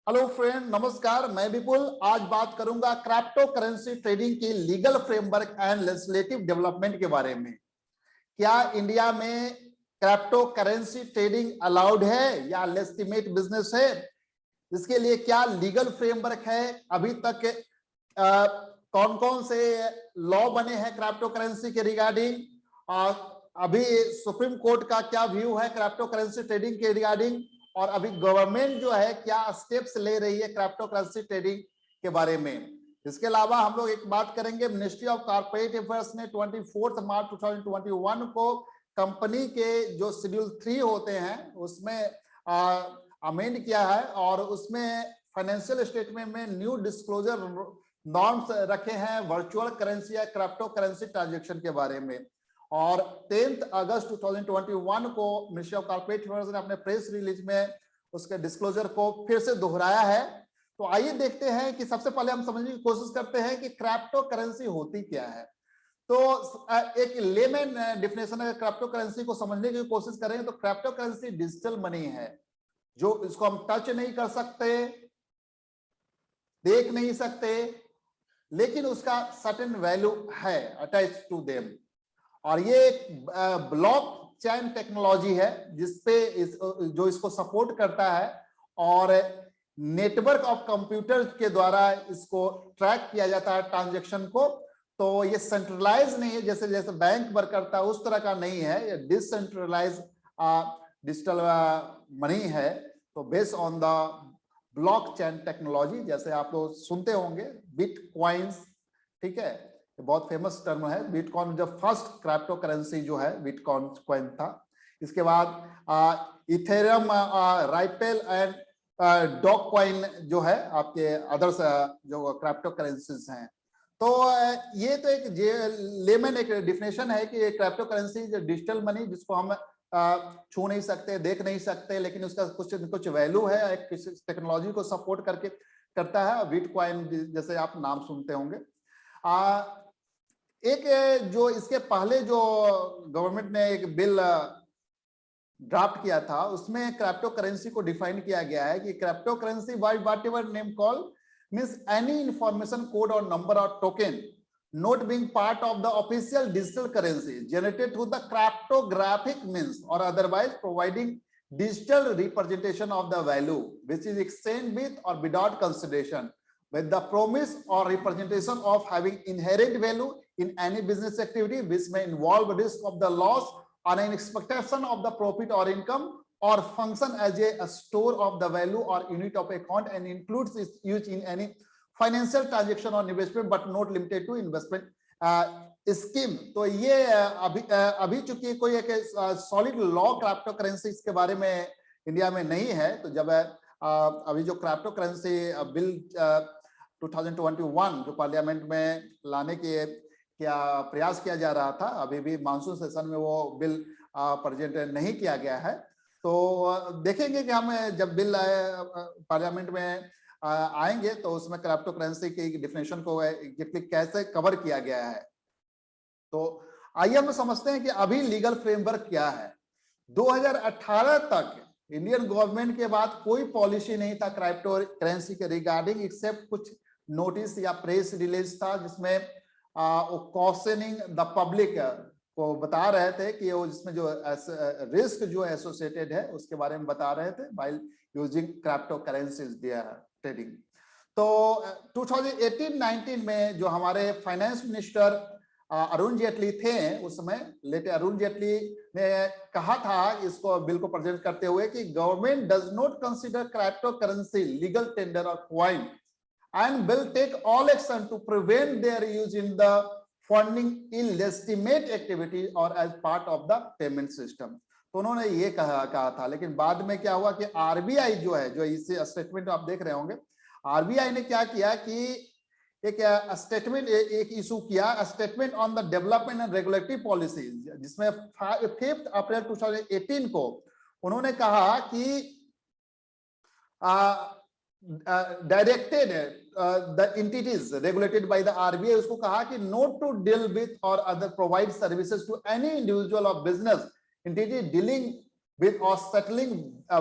Hello friend, नमस्कार। मैं विपुल आज बात करूंगा क्रिप्टो करेंसी ट्रेडिंग की legal framework and legislative development के बारे में। क्या इंडिया में क्रिप्टो करेंसी ट्रेडिंग अलाउड है या लेजिटिमेट बिजनेस है? इसके लिए क्या लीगल फ्रेमवर्क है? अभी तक कौन कौन से लॉ बने हैं क्रिप्टो करेंसी के रिगार्डिंग, और अभी सुप्रीम कोर्ट का क्या व्यू है क्रिप्टो करेंसी ट्रेडिंग के रिगार्डिंग, और अभी गवर्नमेंट जो है क्या स्टेप्स ले रही है क्रिप्टो करेंसी ट्रेडिंग के बारे में। इसके अलावा हम लोग एक बात करेंगे, मिनिस्ट्री ऑफ कॉर्पोरेट अफेयर्स ने 24 मार्च 2021 को कंपनी के जो शेड्यूल 3 होते हैं उसमें अमेंड किया है, और उसमें फाइनेंशियल स्टेटमेंट में न्यू डिस्क्लोजर नॉर्म्स रखे हैं वर्चुअल करेंसी या क्रिप्टो करेंसी ट्रांजेक्शन के बारे में। और 10 अगस्त 2021 को मिनिस्ट्री ऑफ कॉर्पोरेट अफेयर्स ने अपने प्रेस रिलीज में उसके डिस्क्लोजर को फिर से दोहराया है। तो आइए देखते हैं कि सबसे पहले हम समझने की कोशिश करते हैं कि क्रिप्टो करेंसी होती क्या है। तो एक लेमैन डिफिनेशन है क्रिप्टो करेंसी को समझने की कोशिश करेंगे तो क्रिप्टो करेंसी डिजिटल मनी है, जो इसको हम टच नहीं कर सकते, देख नहीं सकते, लेकिन उसका सर्टेन वैल्यू है अटैच टू देम। और ये एक ब्लॉक चेन टेक्नोलॉजी है जिसपे जो इसको सपोर्ट करता है, और नेटवर्क ऑफ कंप्यूटर के द्वारा इसको ट्रैक किया जाता है ट्रांजैक्शन को। तो ये सेंट्रलाइज नहीं है, जैसे जैसे बैंक वर्क करता है उस तरह का नहीं है, ये डिसेंट्रलाइज डिजिटल मनी है। तो based on the block chain technology, जैसे आप लोग सुनते होंगे बिटकॉइंस, ठीक है, बहुत फेमस टर्म है बिटकॉइन। जब फर्स्ट क्रिप्टो करेंसी जो है बिटकॉइन कॉइन था, इसके बाद इथेरियम, राइपेल एंड डॉग कॉइन जो है आपके अदर्स जो क्रिप्टो करेंसीज हैं। तो ये तो एक लेमन एक डिफिनेशन है कि क्रिप्टो करेंसी डिजिटल मनी जिसको हम छू नहीं सकते, देख नहीं सकते, लेकिन उसका कुछ वैल्यू है, एक टेक्नोलॉजी को सपोर्ट करके करता है। बिटकॉइन जैसे आप नाम सुनते होंगे। एक जो इसके पहले जो गवर्नमेंट ने एक बिल ड्राफ्ट किया था उसमें क्रिप्टो करेंसी को डिफाइन किया गया है कि crypto currency what ever name call means any information code और नंबर और token not being part of the official digital currency generated through the cryptographic means or otherwise providing digital representation of the value which is exchanged with or without consideration with the promise or representation of having inherent value in any business activity which may involve risk of the loss or an expectation of the profit or income or function as a store of the value or unit of account and includes its use in any financial transaction और investment but not limited to investment scheme. तो ये अभी चूंकि कोई एक solid law crypto currency के बारे में इंडिया में नहीं है, तो जब अभी जो क्रिप्टो करेंसी बिल 2021 जो पार्लियामेंट में लाने के क्या प्रयास किया जा रहा था, अभी भी मानसून सेशन में वो बिल प्रेजेंट नहीं किया गया है। तो देखेंगे कि हम जब बिल पार्लियामेंट में आएंगे तो उसमें क्रिप्टो करेंसी की डिफिनेशन को कैसे कवर किया गया है। तो आइए हम समझते हैं कि अभी लीगल फ्रेमवर्क क्या है। 2018 तक इंडियन गवर्नमेंट के बाद कोई पॉलिसी नहीं था क्रिप्टो करेंसी के रिगार्डिंग, एक्सेप्ट कुछ नोटिस या प्रेस रिलीज था जिसमें कॉशनिंग द पब्लिक को बता रहे थे कि वो जिसमें जो रिस्क जो एसोसिएटेड है उसके बारे में बता रहे थे while using crypto currencies trading. तो 2018-19 में जो हमारे फाइनेंस मिनिस्टर अरुण जेटली थे उस समय, लेटे अरुण जेटली ने कहा था इसको बिल को प्रेजेंट करते हुए कि government does not consider crypto currency legal tender और coin and will take all action to prevent their use in the funding illegitimate activity और as part of the payment system. तो उन्होंने ये कहा था, लेकिन बाद में क्या हुआ कि आरबीआई जो है, जो इस स्टेटमेंट आप देख रहे होंगे, आरबीआई ने क्या किया कि एक स्टेटमेंट एक इशू किया, statement on the development and regulatory policies, जिसमें 5 अप्रैल 2018 को उन्होंने कहा कि directed the entities regulated by the RBI, उसको कहा कि not to deal with or other provide services to any individual or business entity dealing with or settling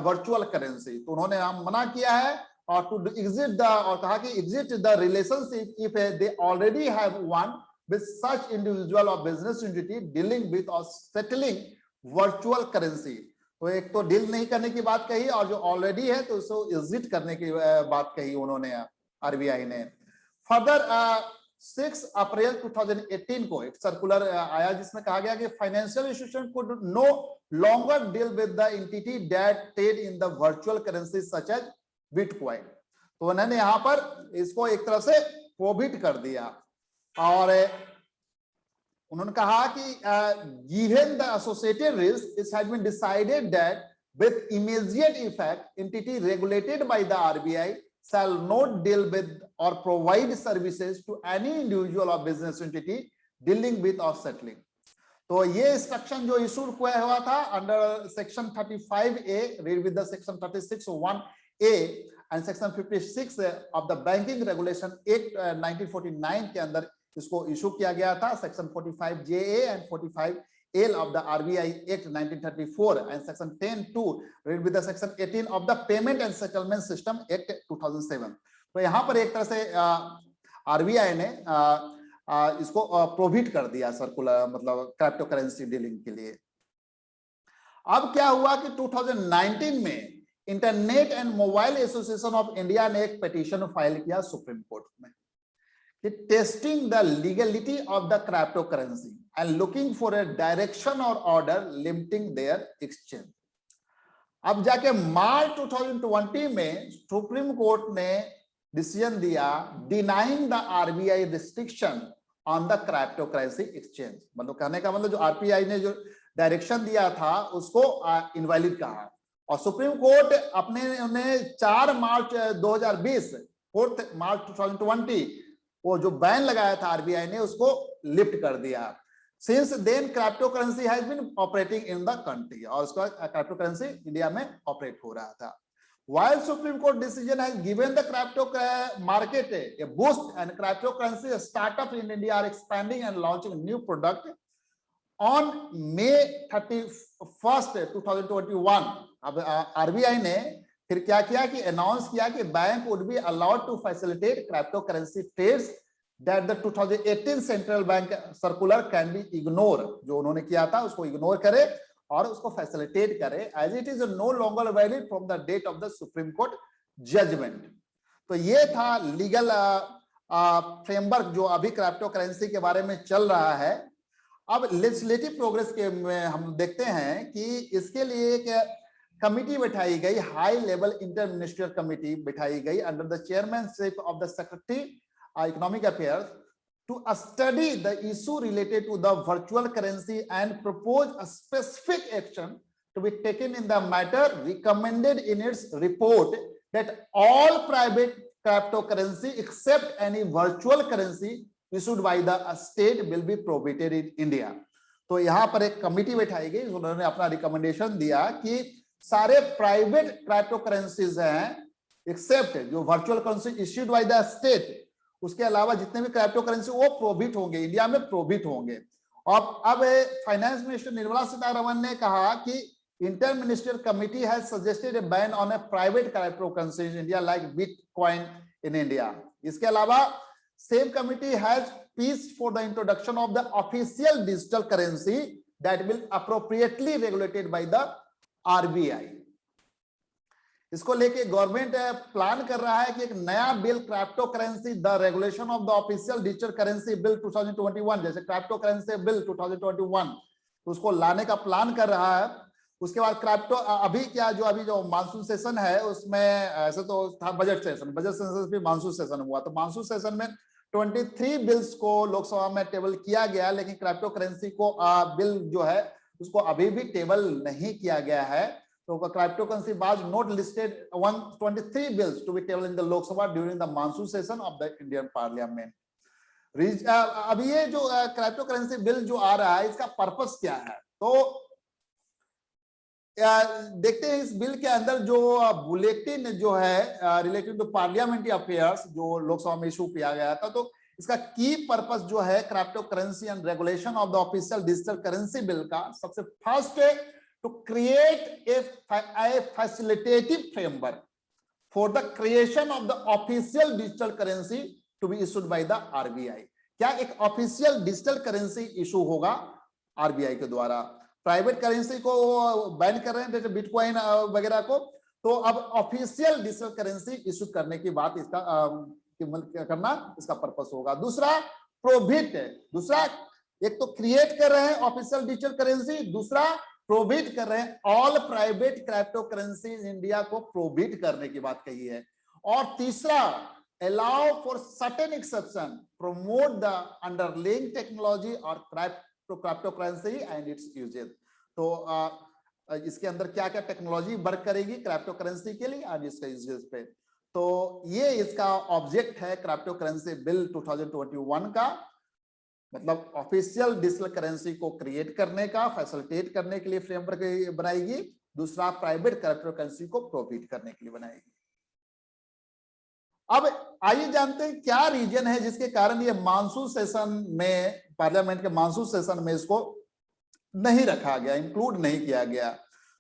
virtual currency. तो उन्होंने मना किया है or to exit the, और कहा कि exit the relationship if they already have one with such individual or business entity dealing with or settling virtual currency। तो एक तो डील नहीं करने की बात कही और जो ऑलरेडी है तो उसको एग्जिट करने की बात कही उन्होंने, आरबीआई ने। फर्दर 6 अप्रैल 2018 को एक सर्कुलर आया जिसमें कहा गया कि financial institution could no longer deal with the entity that trade in the virtual currency such as bitcoin. तो उन्होंने यहां पर इसको एक तरह से प्रोहिबिट कर दिया और उन्होंने कहा कि given the associated risk, it has been decided that with immediate effect, entity regulated by the RBI shall not deal with or provide services to any individual or business entity dealing with or settling। तो ये instruction जो issue हुआ था under section 35A, read with the section 36(1)A and section 56 of the Banking Regulation Act 1949 के अंदर इसको issue किया गया था। Section 45JA and 45L of the RBI act 1934 and section 10(2) read with the section 18 of the payment and settlement system act 2007। तो यहां पर एक तरह से आरबीआई ने इसको प्रोहिबिट कर दिया सर्कुलर, मतलब क्रिप्टो करेंसी डीलिंग के लिए। अब क्या हुआ कि 2019 में internet and mobile association of India ने एक पिटीशन फाइल किया सुप्रीम कोर्ट में, testing the legality of the cryptocurrency and looking for a direction or order limiting their exchange। अब जाके मार्च 2020 में सुप्रीम कोर्ट ने डिसीजन दिया denying the RBI restriction on the cryptocurrency exchange। मतलब कहने का मतलब जो आरबीआई ने जो डायरेक्शन दिया था उसको इनवैलिड कहा और सुप्रीम कोर्ट अपने उन्हें 4 मार्च 2020 4 मार्च 2020 वो जो बैन लगाया था आरबीआई ने उसको लिफ्ट कर दिया। Since then crypto currency has been operating in the country और उसका क्रिप्टो करेंसी इंडिया में ऑपरेट हो रहा था। While Supreme Court decision has given the crypto market a boost and cryptocurrency startup in India are expanding and launching new product on May 31st 2021 अब RBI ने फिर क्या किया कि अनाउंस किया कि bank would be allowed to facilitate crypto currency trades that the 2018 central bank circular can be ignore. जो उन्होंने किया था उसको इग्नोर करे और उसको फैसिलिटेट करे as it is no longer valid from the date of the supreme court judgement. तो ये था लीगल फ्रेमवर्क जो अभी क्रिप्टो करेंसी के बारे में चल रहा है। अब लेजिस्लेटिव प्रोग्रेस के में हम देखते हैं कि इसके लिए एक कमिटी बैठाई गई, high level inter ministerial committee बैठाई गई under the chairmanship of the secretary economic affairs to study the issue related to the virtual currency and propose a specific action to be taken in the matter recommended in its report that all private crypto currency except any virtual currency issued by the state will be prohibited in India. तो यहां पर एक committee बैठाई गई, उन्होंने अपना recommendation दिया कि सारे प्राइवेट क्रिप्टो करेंसीज हैं एक्सेप्ट जो virtual currency issued by the state, उसके अलावा जितने भी क्रिप्टो करेंसी वो प्रोहिबिट होंगे, इंडिया में प्रोहिबिट होंगे। और अब फाइनेंस मिनिस्टर निर्मला सीतारमण ने कहा कि inter ministerial committee has suggested a ban on a private crypto currency in India like bitcoin in India. इसके अलावा same committee has piece for the introduction of the official digital currency that will appropriately regulated by the RBI. इसको लेके government plan कर रहा है कि एक नया bill crypto currency the regulation of the official digital currency bill 2021 जैसे crypto currency bill 2021 उसको लाने का प्लान कर रहा है। उसके बाद क्रिप्टो अभी जो मानसून सेशन है उसमें ऐसे तो था बजट सेशन भी मानसून सेशन हुआ, तो मानसून सेशन में 23 बिल्स को लोकसभा में टेबल किया गया, लेकिन क्रिप्टो करेंसी को बिल जो है उसको अभी भी टेबल नहीं किया गया है। तो crypto currency was not listed 123 bills to be table in the Lok Sabha during the monsoon session of the Indian parliament. अभी ये जो क्रिप्टो करेंसी बिल जो आ रहा है इसका पर्पस क्या है, तो देखते हैं इस बिल के अंदर जो बुलेटिन जो है रिलेटेड टू पार्लियामेंट्री अफेयर्स जो लोकसभा में इशू किया गया था, तो इसका की पर्पस जो है crypto currency and regulation of the official digital currency bill का सबसे फर्स्ट है to create a facilitative framework for the creation of the official digital currency to be issued by the RBI। क्या एक official digital currency issue होगा RBI के द्वारा? Private currency को ban कर रहे हैं जैसे बिटकॉइन वगैरह को, तो अब ऑफिशियल डिजिटल करेंसी इशू करने की बात इसका करना इसका पर्पस होगा। दूसरा प्रोहिबिट है, दूसरा एक तो क्रिएट कर रहे हैं ऑफिशियल डिजिटल करेंसी, दूसरा प्रोहिबिट कर रहे हैं, all private crypto currency India को प्रोहिबिट करने की बात कही है। और तीसरा allow for certain exception, promote the underlying technology और crypto currency and its uses. तो इसके अंदर क्या क्या टेक्नोलॉजी वर्क करेगी क्रिप्टो करेंसी के लिए और इसके यूजेस पे। तो ये इसका ऑब्जेक्ट है क्रिप्टो करेंसी बिल 2021 का, मतलब ऑफिशियल डिजिटल करेंसी को क्रिएट करने का, फैसिलिटेट करने के लिए फ्रेमवर्क बनाएगी। दूसरा प्राइवेट क्रिप्टो करेंसी को प्रोहिबिट करने के लिए बनाएगी। अब आइए जानते हैं क्या रीजन है जिसके कारण ये मानसून सेशन में, पार्लियामेंट के मानसून सेशन में इसको नहीं रखा गया, इंक्लूड नहीं किया गया।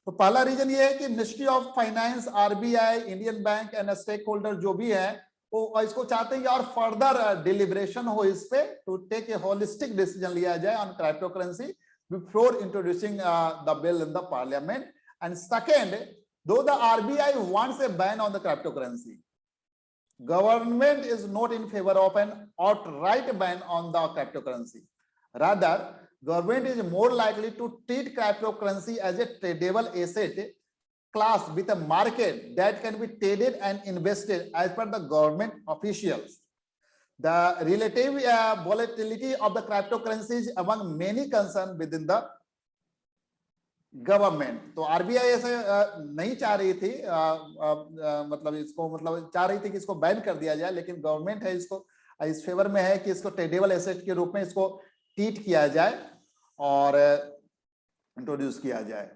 तो पहला रीजन ये है कि ministry of finance, RBI, Indian bank and stake holder जो भी है वो इसको चाहते हैं कि और फर्दर डिलिब्रेशन हो इस पे, to take a holistic decision लिया जाए on crypto currency before introducing the bill in the parliament. And second, though the RBI wants a ban on the crypto currency, government is not in favor of an outright ban on the cryptocurrency. Rather, government is more likely to treat cryptocurrency as a tradable asset class with a market that can be traded and invested as per the government officials. The relative volatility of the cryptocurrency is among many concerns within the government. तो RBI ऐसे नहीं चाह रही थी, मतलब इसको, मतलब चाह रही थी कि इसको बैन कर दिया जाए, लेकिन गवर्नमेंट है इसको इस फेवर में है कि इसको ट्रेडेबल एसेट के रूप में इसको ट्रीट किया जाए और इंट्रोड्यूस किया जाए।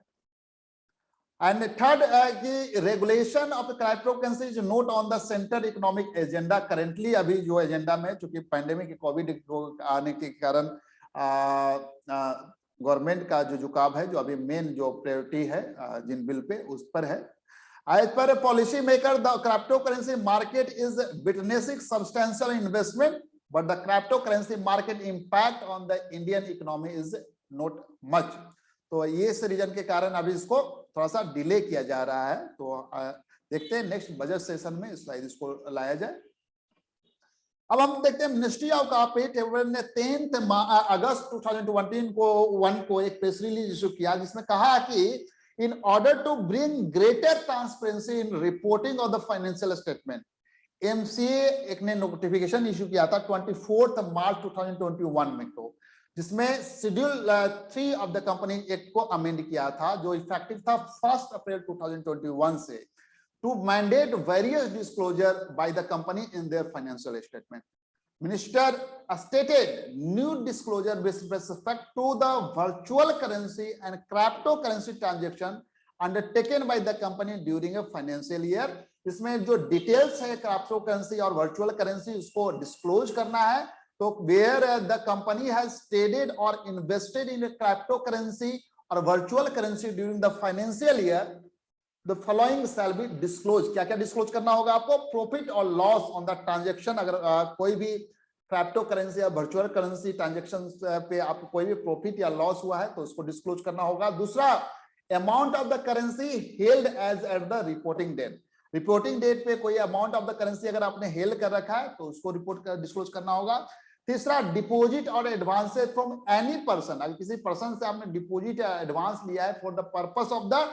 एंड थर्ड कि regulation of crypto currency is note on the central economic agenda currently. अभी जो एजेंडा में, चूंकि पैंडेमिक कोविड आने के कारण गवर्नमेंट का जो झुकाव है, जो अभी मेन जो प्रायोरिटी है जिन बिल पे, उस पर है। As per policy maker, the crypto currency market is witnessing substantial investment but the crypto currency market impact on the Indian economy is not much. तो ये इस रीजन के कारण अभी इसको थोड़ा सा डिले किया जा रहा है। तो देखते हैं नेक्स्ट बजट सेशन में इसको लाया जाए। अब हम देखते हैं मिनिस्ट्री ऑफ कॉर्पोरेट ने 10 अगस्त 2021 को एक प्रेस रिलीज इशू किया जिसमें कहा कि in order to bring greater transparency in reporting of the financial statement, MCA एक ने नोटिफिकेशन इशू किया था 24 मार्च 2021 में को, जिसमें schedule 3 of the company act को अमेंड किया था, जो इफेक्टिव था 1 अप्रैल 2021 से, to mandate various disclosure by the company in their financial statement. Minister stated new disclosure with respect to the virtual currency and cryptocurrency transaction undertaken by the company during a financial year. इसमें जो details है crypto currency और virtual currency उसको disclose करना है। तो where the company has traded or invested in a cryptocurrency or virtual currency during the financial year, the following shall be disclosed। क्या क्या डिस्क्लोज करना होगा आपको? प्रॉफिट और लॉस ऑन द ट्रांजेक्शन। अगर कोई भी क्रिप्टो करेंसी या वर्चुअल करेंसी ट्रांजेक्शन पे आपको कोई भी प्रॉफिट या लॉस हुआ है तो उसको डिस्क्लोज करना होगा। दूसरा, amount of the currency held as at the reporting date. Reporting date पे कोई अमाउंट ऑफ द करेंसी अगर आपने हेल्ड कर रखा है तो उसको डिस्क्लोज करना होगा। तीसरा, डिपॉजिट और एडवांसेस फ्रॉम एनी पर्सन। अगर किसी पर्सन से आपने डिपॉजिट या एडवांस लिया है for the purpose of the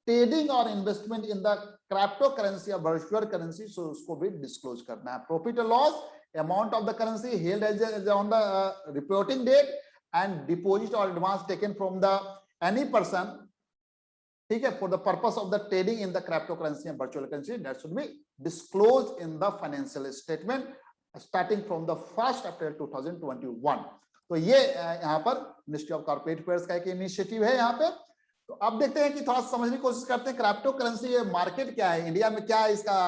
trading और investment in the crypto currency या वर्चुअल करेंसी, सो उसको भी डिस्क्लोज करना है। प्रॉफिट और loss, amount of the currency held as on the reporting date and deposit और advance taken from the any person, ठीक है, for the purpose of the trading in the crypto currency and virtual currency, that should be disclosed in the financial statement starting from the 1 अप्रैल 2021। तो ये यहाँ पर ministry of corporate affairs का एक initiative है यहाँ पे। तो अब देखते हैं कि थोड़ा समझने की कोशिश करते हैं क्रिप्टो करेंसी ये मार्केट क्या है, इंडिया में क्या है इसका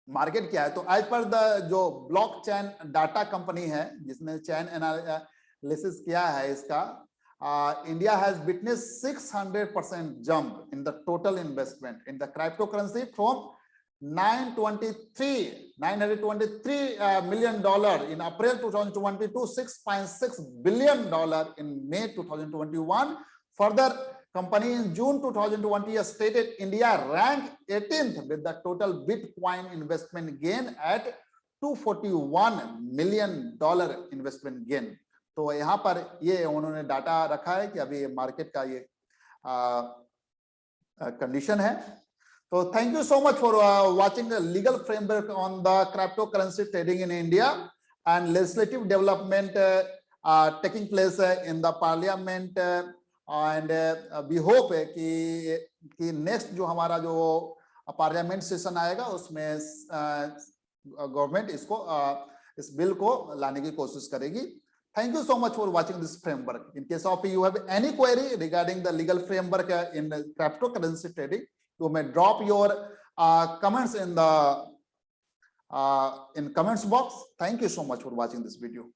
मार्केट क्या है। तो एज पर द जो ब्लॉकचेन डाटा कंपनी है जिसने चेन एनालिसिस किया है इसका, India has witnessed 600% jump in the total investment in the cryptocurrency from $923 million in April 2020 to $6.6 billion in May 2021. Further, company in June 2020 has stated India ranked 18th with the total Bitcoin investment gain at $241 million investment gain. तो यहाँ पर ये उन्होंने data रखा है कि अभी market का ये कंडीशन है. So thank you so much for watching the legal framework on the cryptocurrency trading in India and legislative development taking place in the parliament and we hope कि next जो हमारा जो पार्लियामेंट सेशन आएगा उसमें government इस bill को लाने की कोशिश करेगी. Thank you so much for watching this framework. In case of you have any query regarding the legal framework in the cryptocurrency trading, you may drop your comments in the comments box. Thank you so much for watching this video.